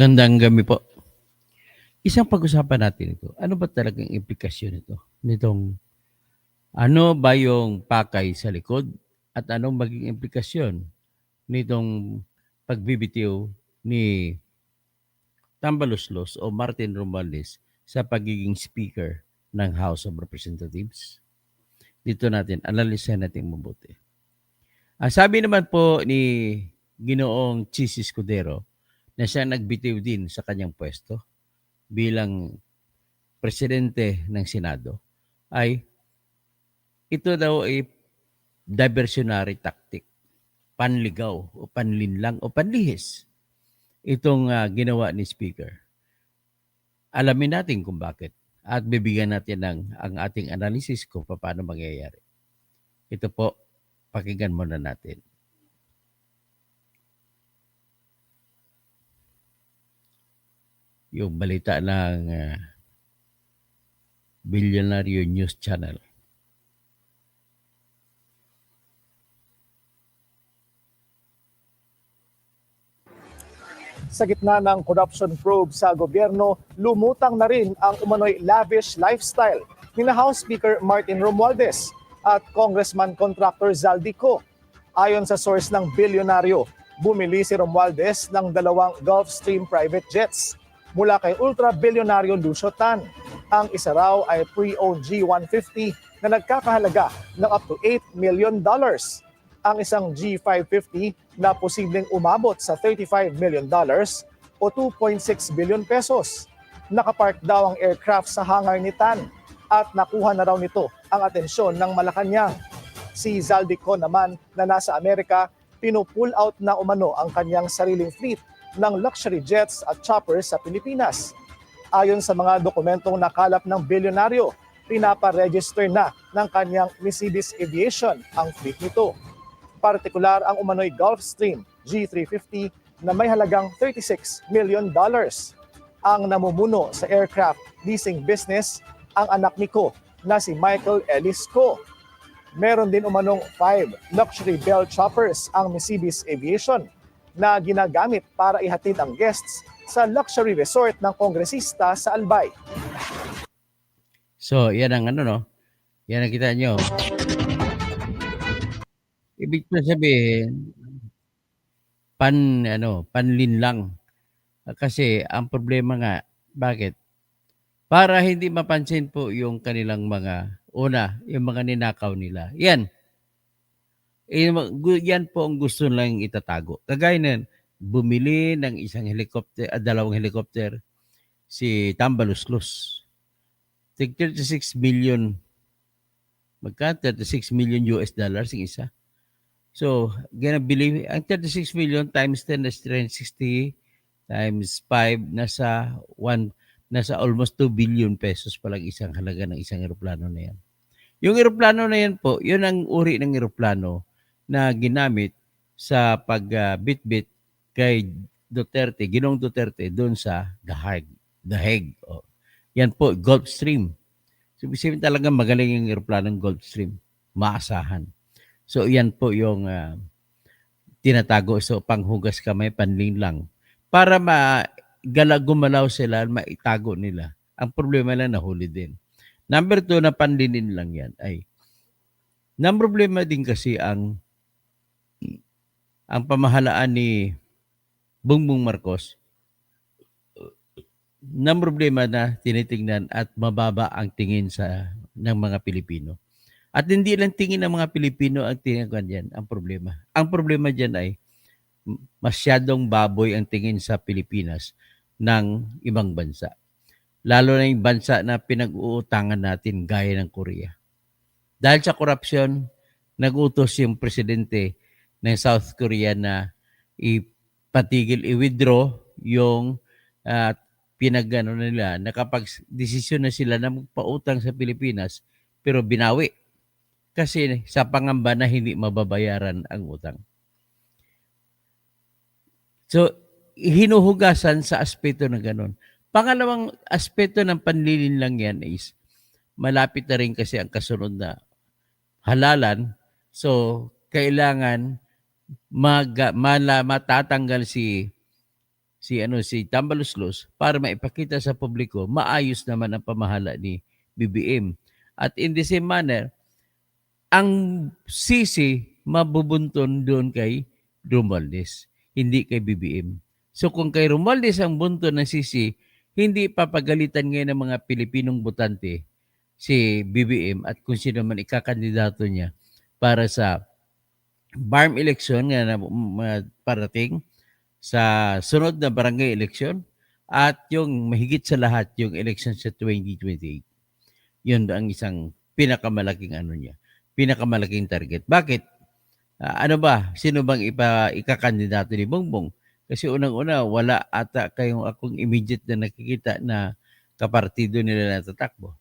Gandang gabi po. Isang pag-usapan natin ito. Ano ba talagang implikasyon nito? Ano ba yung pakay sa likod at anong maging implikasyon nitong pagbibitiw ni Tambaluslos o Martin Romualdez sa pagiging Speaker ng House of Representatives? Dito natin, analisahin natin mabuti. Ang sabi naman po ni Ginoong Chis Escudero na siya nagbitiw din sa kanyang pwesto bilang presidente ng Senado ay ito daw ay diversionary tactic, panligaw o panlinlang o panlihis itong ginawa ni Speaker. Alamin natin kung bakit at bibigyan natin ang ating analysis kung paano mangyayari. Ito po, pakinggan muna natin. Yung balita ng Billionaire News Channel. Sa gitna ng corruption probe sa gobyerno, lumutang na rin ang umano'y lavish lifestyle ni House Speaker Martin Romualdez at Congressman Contractor Zaldico. Ayon sa source ng bilyonaryo, bumili si Romualdez ng 2 Gulfstream private jets mula kay ultra-bilyonaryo Lucio Tan. Ang isa raw ay pre-owned G150 na nagkakahalaga ng up to $8 million. Ang isang G550 na posibleng umabot sa $35 million o 2.6 billion pesos. Nakapark daw ang aircraft sa hangar ni Tan at nakuha na raw nito ang atensyon ng Malacanang. Si Zaldico naman na nasa Amerika, pinupull out na umano ang kanyang sariling fleet ng luxury jets at choppers sa Pilipinas. Ayon sa mga dokumentong nakalap ng bilyonaryo, pinapa-register na ng kanyang Mercedes Aviation ang fleet nito. Partikular ang umano'y Gulfstream G350 na may halagang $36 million. Ang namumuno sa aircraft leasing business ang anak ni Ko na si Michael Ellis Ko. Meron din umanong 5 luxury Bell choppers ang Mercedes Aviation na ginagamit para ihatid ang guests sa luxury resort ng kongresista sa Albay. So, yan ang yan ang kita nyo. Ibig sabihin, panlinlang. Kasi ang problema nga, bakit? Para hindi mapansin po yung kanilang yung mga ninakaw nila. Yan. Yan po ang gusto lang itatago. Kagaya na bumili ng isang helicopter, 2 helicopter, si Tambaluslos. 36 million, 36 million US dollars ang isa. So, ginabili, ang 36 million times 10 is 360 times 5, nasa almost 2 billion pesos pa lang isang halaga ng isang eroplano na yan. Yung eroplano na yan po, yun ang uri ng eroplano na ginamit sa pagbitbit kay Duterte, Ginoong Duterte, doon sa The Hague. Oh. Yan po, Gulfstream. So, ibig talaga magaling yung eroplanong Gulfstream. Maasahan. So, yan po yung tinatago. So, panghugas kamay, panlinlang. Para gumalaw sila, maitago nila. Ang problema lang, nahuli din. Number 2 na panlinin lang yan ay, ng problema din kasi ang pamahalaan ni Bongbong Marcos, ng problema na tinitingnan at mababa ang tingin ng mga Pilipino. At hindi lang tingin ng mga Pilipino ang tingin diyan ang problema. Ang problema diyan ay masyadong baboy ang tingin sa Pilipinas ng ibang bansa. Lalo na yung bansa na pinag-uutangan natin gaya ng Korea. Dahil sa korupsyon, nag-utos yung presidente ng South Korea na i-withdraw yung nila na kapag desisyon na sila na magpautang sa Pilipinas, pero binawi. Kasi sa pangamba na hindi mababayaran ang utang. So, hinuhugasan sa aspeto na ganun. Pangalawang aspeto ng panlilin lang yan is, malapit na rin kasi ang kasunod na halalan. So, kailangan matatanggal si si Tambaluslos para maipakita sa publiko maayos naman ang pamahala ni BBM. At in the same manner, ang sisi mabubunton doon kay Romualdez, hindi kay BBM. So kung kay Romualdez ang bunton ng sisi, hindi papagalitan ngayon ng mga Pilipinong botante si BBM at kung sino man ikakandidato niya para sa BARM election na parating sa sunod na barangay election at yung mahigit sa lahat yung election sa 2028. Yun ang isang pinakamalaking pinakamalaking target. Bakit? Ano ba? Sino bang ikakandidato ni Bongbong? Kasi unang-una, wala ata kayong akong immediate na nakikita na kapartido nila na tatakbo.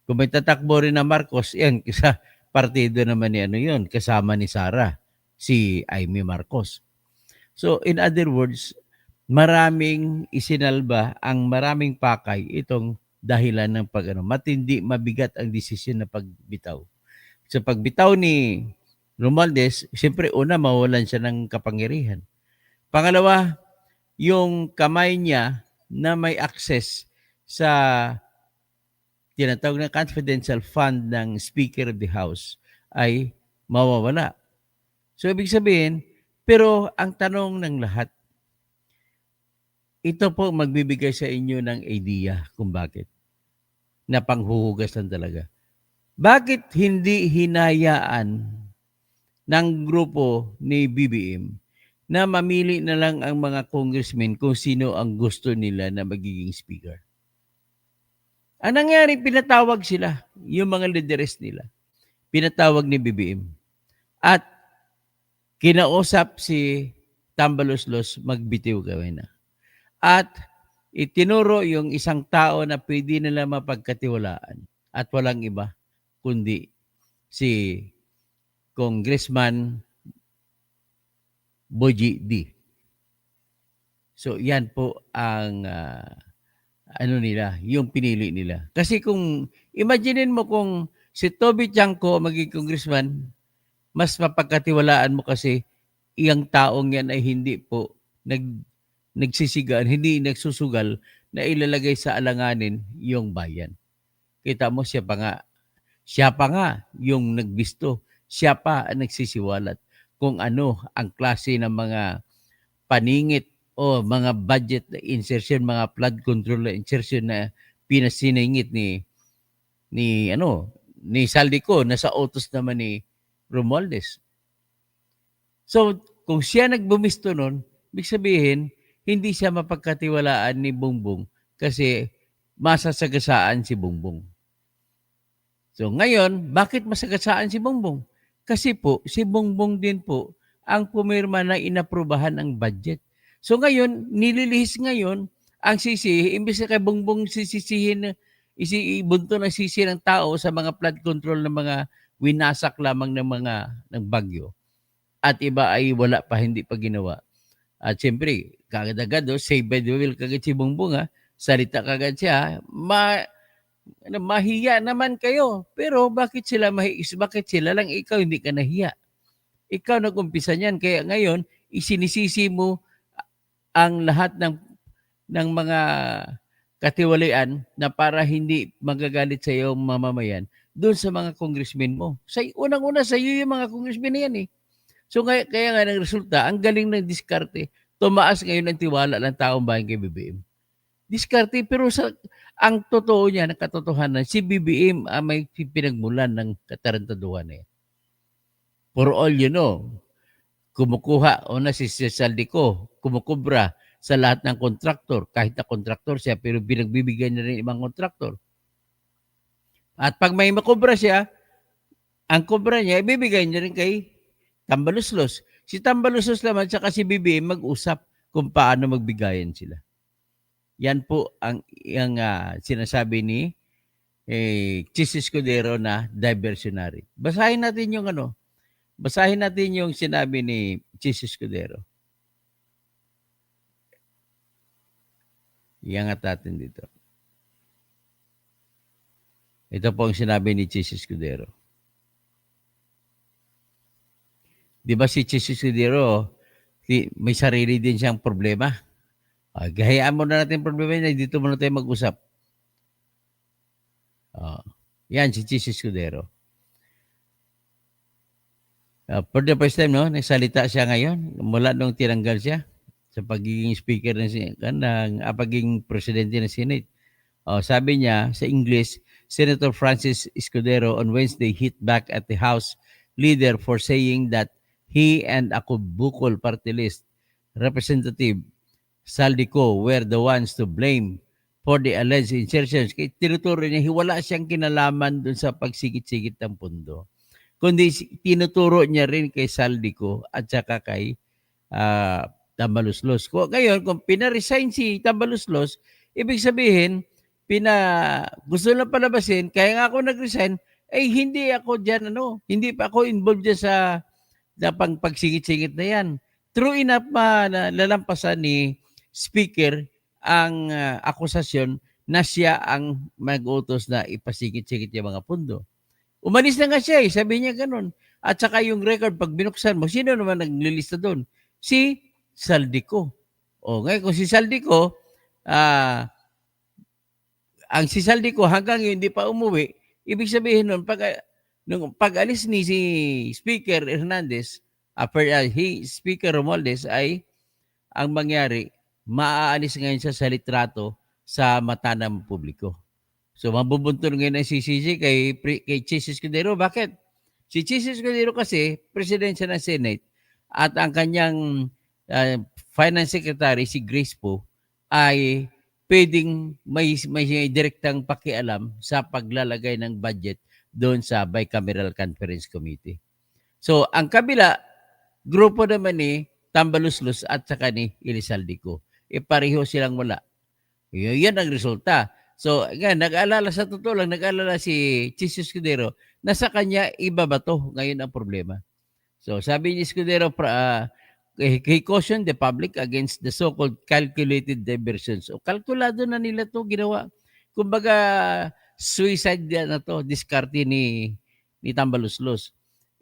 Kung may tatakbo rin na Marcos, yan, sa partido naman ni yun, kasama ni Sara, si Amy Marcos. So, in other words, maraming isinalba ang maraming pakay itong dahilan ng matindi, mabigat ang desisyon na pagbitaw. Sa pagbitaw ni Romualdez, siyempre una, mawalan siya ng kapangyarihan. Pangalawa, yung kamay niya na may access sa tinatawag na confidential fund ng Speaker of the House ay mawawala. So, ibig sabihin, pero ang tanong ng lahat, ito po magbibigay sa inyo ng idea kung bakit. Na panghuhugasan talaga. Bakit hindi hinayaan ng grupo ni BBM na mamili na lang ang mga congressmen kung sino ang gusto nila na magiging speaker? Ang nangyari, pinatawag sila, yung mga leaders nila. Pinatawag ni BBM. At kinausap si Tambaluslos, magbitiw gawin na. At itinuro yung isang tao na pwede nila mapagkatiwalaan at walang iba kundi si Congressman Boji D. So yan po ang yung pinili nila. Kasi kung imaginein mo kung si Toby Chanco maging congressman, mas mapagkatiwalaan mo kasi iyang taong yan ay hindi po nagsisigaan, hindi nagsusugal na ilalagay sa alanganin yung bayan. Kita mo siya pa nga yung nagbisto, siya pa ang nagsisiwalat kung ano ang klase ng mga paningit o mga budget na insertion, mga flood control na insertion na pinasiningit ni Saldico na sa utos naman ni Romualdez. So, kung siya nagbumisto nun, ibig sabihin, hindi siya mapagkatiwalaan ni Bongbong kasi masasagasaan si Bongbong. So ngayon, bakit masagasaan si Bongbong? Kasi po, si Bongbong din po ang pumirma na inaprubahan ng budget. So ngayon, nililihis ngayon ang sisi, imbes na kay Bongbong sisisihin, ibunto ng sisi ng tao sa mga flood control ng mga winasak lamang ng bagyo. At iba ay wala pa, hindi pa ginawa. At siyempre, kagad-agad, save by the will kagad si Bongbong, salita kagad siya, mahiya naman kayo. Pero bakit sila lang ikaw hindi ka nahiya? Ikaw nag-umpisa niyan. Kaya ngayon, isinisisi mo ang lahat ng mga katiwalian na para hindi magagalit sa iyo mamamayan doon sa mga congressmen mo. Unang-una sa iyo yung mga congressmen na yan eh. So kaya nga ng resulta, ang galing ng diskarte, tumaas ngayon ang tiwala ng taong bayan kay BBM. Diskarte, pero ang totoo niya, ng katotohanan, si BBM may pinagmulan ng katarantaduhan eh. For all you know, kumukuha, si Saldico, kumukubra sa lahat ng kontraktor, kahit na kontraktor siya, pero binagbibigyan niya rin ibang kontraktor. At pag may makubra siya, ang kubra niya, ibibigay niya rin kay Tambaluslos. Si Tambaluslos naman, saka si BBM mag-usap kung paano magbigayan sila. Yan po ang sinasabi ni Chis Escudero na diversionary. Basahin natin yung sinabi ni Chis Escudero. Iangat natin dito. Ito po ang sinabi ni Chis Escudero. Di ba si Chis Escudero, may sarili din siyang problema? Gahayaan muna natin problema niya, dito muna tayo mag-usap. Yan, si Chis Escudero. For the first time, no, nagsalita siya ngayon mula nung tinanggal siya sa pagiging speaker pagiging presidente ng Senate. Sabi niya sa English, Senator Francis Escudero on Wednesday hit back at the House leader for saying that he and Ako Bukol party list Representative Saldico were the ones to blame for the alleged insertions. Tinuturo niya, wala siyang kinalaman dun sa pagsigit-sigit ng pundo. Kundi tinuturo niya rin kay Saldico at saka kay Tambaluslos. Ngayon, kung pina-resign si Tambaluslos, ibig sabihin, gusto lang palabasin, kaya nga ako nag-resign, hindi ako dyan, hindi pa ako involved dyan sa pagsigit-sigit na yan. True enough, lalampasan ni Speaker ang akusasyon na siya ang mag-utos na ipasigit-sigit yung mga pundo. Umalis na nga siya sabi niya ganun. At saka yung record, pag binuksan mo, sino naman naglilista doon? Si Saldico. Ngayon kung si Saldico, ang si Saldico hanggang yun, hindi pa umuwi, ibig sabihin nun, nung pag-alis ni si Speaker Hernandez, Speaker Romualdez ay ang mangyari, maaalis ngayon siya sa litrato sa mata ng publiko. So, mabubuntun ngayon ang CCG kay Chis Escudero. Bakit? Si Chis Escudero kasi, president siya ng Senate, at ang kanyang Finance Secretary, si Grace Poe, ay pwedeng may direktang pakialam sa paglalagay ng budget doon sa Bicameral Conference Committee. So, ang kabila, grupo naman ni Tambaluslos at saka ni Elizaldico. Pareho silang wala. Yan ang resulta. So, nag-aalala sa totoo lang, nag-aalala si Chis Escudero na sa kanya iba ba to ngayon ang problema. So, sabi ni Escudero, he cautioned the public against the so-called calculated diversions. Kalkulado na nila to ginawa. Kumbaga, suicide na to, diskarte ni Tambaluslos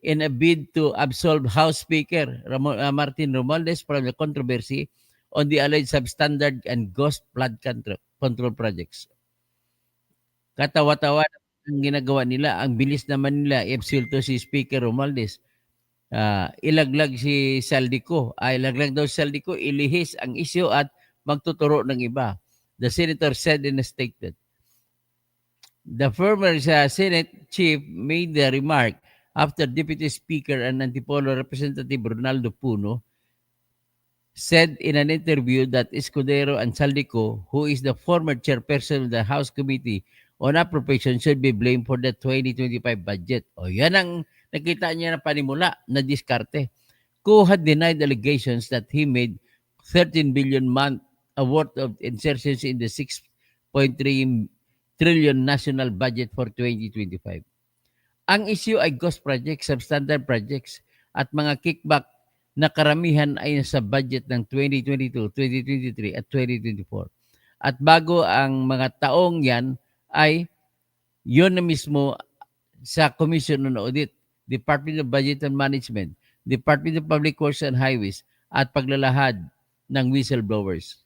in a bid to absolve House Speaker Martin Romualdez from the controversy on the alleged substandard and ghost flood control projects. Katawa-tawa ang ginagawa nila. Ang bilis naman nila i-absolve si Speaker Romualdez. Ilaglag si Saldico. Ilaglag daw si Saldico, ilihis ang isyu at magtuturo ng iba. The senator said in a statement. The former Senate chief made the remark after Deputy Speaker and Antipolo Representative Ronaldo Puno said in an interview that Escudero and Saldico, who is the former chairperson of the House Committee on Appropriation, should be blamed for the 2025 budget. Yan ang nakita niya na panimula, na diskarte. Ko had denied allegations that he made 13 billion worth of insertions in the 6.3 trillion national budget for 2025. Ang issue ay ghost projects, substandard projects, at mga kickback na karamihan ay nasa budget ng 2022, 2023 at 2024. At bago ang mga taong yan ay yun na mismo sa Commission on Audit, Department of Budget and Management, Department of Public Works and Highways, at paglalahad ng whistleblowers.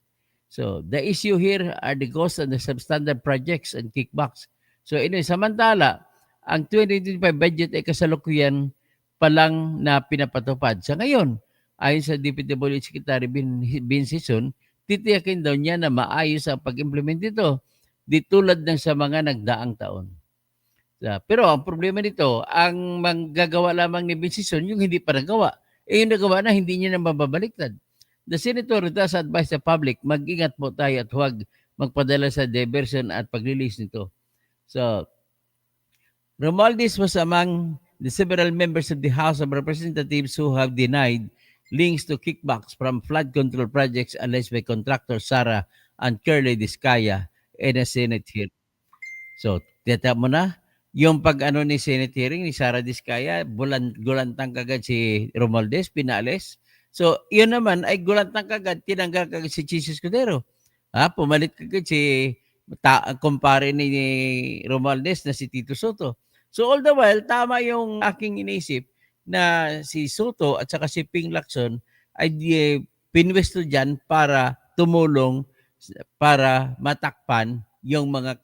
So, the issue here are the ghost and the substandard projects and kickbacks. So, samantala, ang 2025 budget ay kasalukuyan pa lang na pinapatupad. Sa ngayon, ayon sa DPWH Secretary Bin Sison, titiyakin daw niya na maayos ang pag-implement nito, di tulad ng sa mga nagdaang taon. Pero ang problema nito, ang manggagawa lamang ni Bin Sison, yung hindi pa nagawa. Yung nagawa na, hindi niya na mababaliktad. The Senator thus advised the public, mag-ingat po tayo at huwag magpadala sa diversion at pag-release nito. So, Romualdez was among the several members of the House of Representatives who have denied links to kickbacks from flood control projects alleged by contractor Sara and Curly Discaya in a Senate hearing. So, tiyata mo na, yung pag-ano ni Senate hearing ni Sara Discaya, gulantang kagad si Romualdez, pinaalis. So, yun naman ay gulantang kagad, tinanggal kagad si Chis Escudero. Pumalit kagad si kumpare ni Romualdez na si Tito Soto. So all the while, tama yung aking inisip na si Soto at saka si Ping Lacson ay pinwesto dyan para tumulong para matakpan yung mga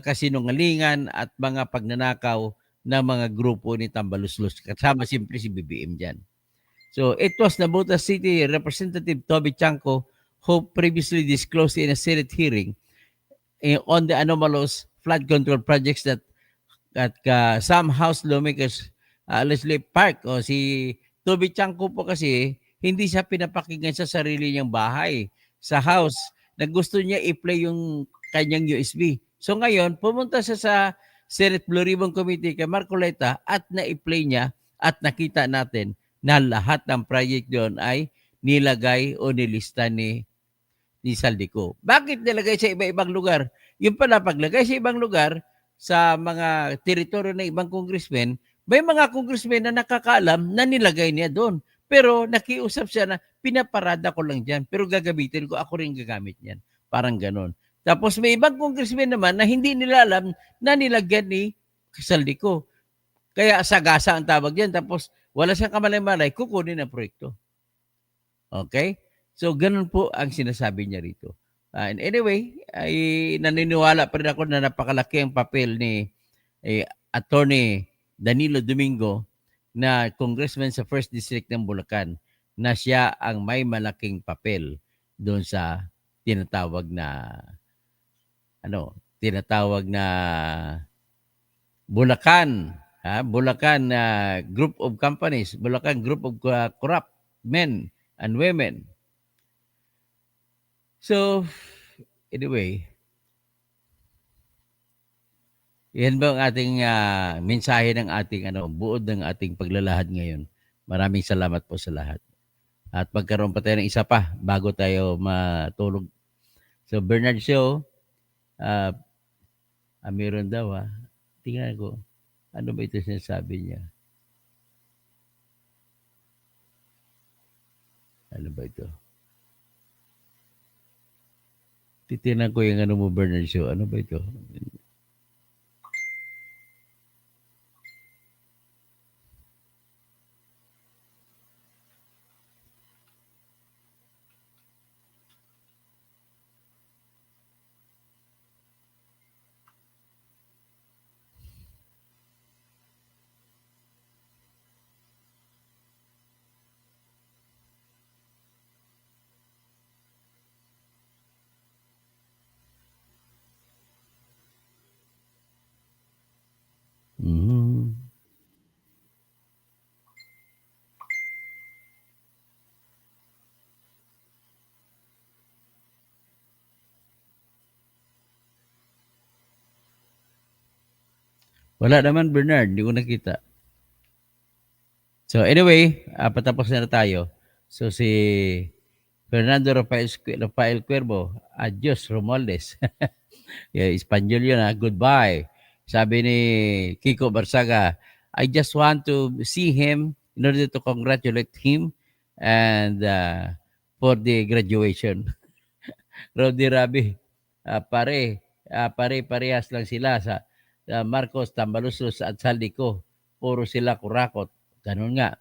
kasinungalingan at mga pagnanakaw ng mga grupo ni Tambaluslos. Kasama siyempre si BBM dyan. So it was Navotas City Representative Toby Chanco who previously disclosed in a Senate hearing on the anomalous flood control projects that some House lawmakers allegedly park. O si Toby Chanco po kasi hindi siya pinapakinggan sa sarili niyang bahay sa House na gusto niya i-play yung kanyang USB. So ngayon, pumunta siya sa Senate Blue Ribbon Committee kay Marcoleta at na-i-play niya at nakita natin na lahat ng project doon ay nilagay o nilista ni Saldico. Bakit nilagay sa iba-ibang lugar? Yung pala paglagay sa ibang lugar, sa mga teritoryo ng ibang congressmen, may mga congressmen na nakakaalam na nilagay niya doon. Pero nakiusap siya na pinaparada ko lang dyan. Pero gagamitin ko, ako rin gagamit niyan. Parang ganon. Tapos may ibang congressmen naman na hindi nila alam na nilagyan ni Saldico. Kaya sagasa ang tawag yan. Tapos wala siyang kamalay-malay, kukunin ang proyekto. Okay? So, ganun po ang sinasabi niya rito. And anyway, ay naniniwala pa rin ako na napakalaki ang papel ni Attorney Danilo Domingo na congressman sa 1st District ng Bulacan na siya ang may malaking papel doon sa tinatawag na Bulacan, Bulacan group of companies, Bulacan group of corrupt men and women. So, anyway, yan ba ang ating mensahe ng ating buod ng ating paglalahad ngayon. Maraming salamat po sa lahat. At magkaroon pa tayo ng isa pa bago tayo matulog. So, Bernard Shaw, meron daw tingnan ko. Ano ba ito sinasabi niya? Ano ba ito? Titinan ko yung mo, Bernard Shaw. Ano ba ito? Mm-hmm. Wala naman, Bernard. Hindi ko nakita. So anyway, patapos na tayo. So si Fernando Rafael Cuervo, adios Romualdez. Yeah, Espanyol yun goodbye. Sabi ni Kiko Barsaga, I just want to see him in order to congratulate him and for the graduation. Rodi Rabi, pare-parehas lang sila sa Marcos, Tambaluslos at Saldico. Puro sila kurakot. Ganun nga.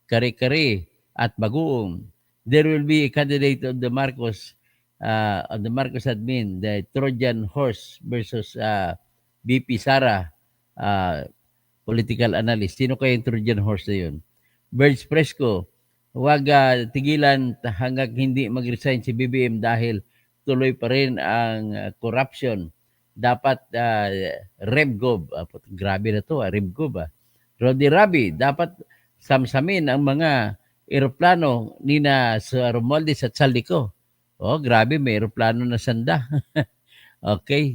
Kari-kari at bagoong. There will be a candidate of the Marcos admin, the Trojan horse versus BP Sara, political analyst. Sino kaya yung Trojan horse na yun? Birds Fresco, huwag tigilan hanggang hindi mag-resign si BBM dahil tuloy pa rin ang corruption. Dapat RevGov, grabe na to, RevGov. Rodi Rabi, dapat samsamin ang mga eroplano nina sa Romualdez at Saldico. Grabe, may eroplano na sanda. Okay,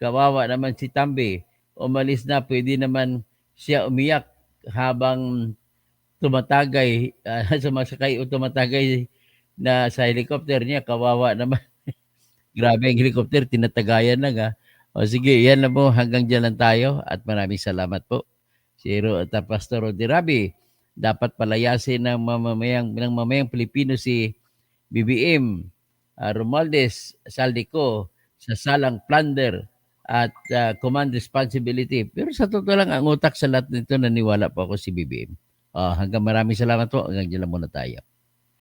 kawawa naman si Tambi. Umalis na, pwede naman siya umiyak habang tumatagay, sumasakay o tumatagay na sa helicopter niya. Kawawa naman. Grabe ang helicopter, tinatagayan lang sige, yan na po, hanggang dyan lang tayo at maraming salamat po. Pastor Rodi Rabi, dapat palayasin ng mamayang Pilipino si BBM, Romualdez, Saldico sa salang plunder at command responsibility. Pero sa totoo lang, ang utak sa lahat nito, naniwala po ako si BBM. Hanggang maraming salamat po. Hanggang dyan lang muna tayo.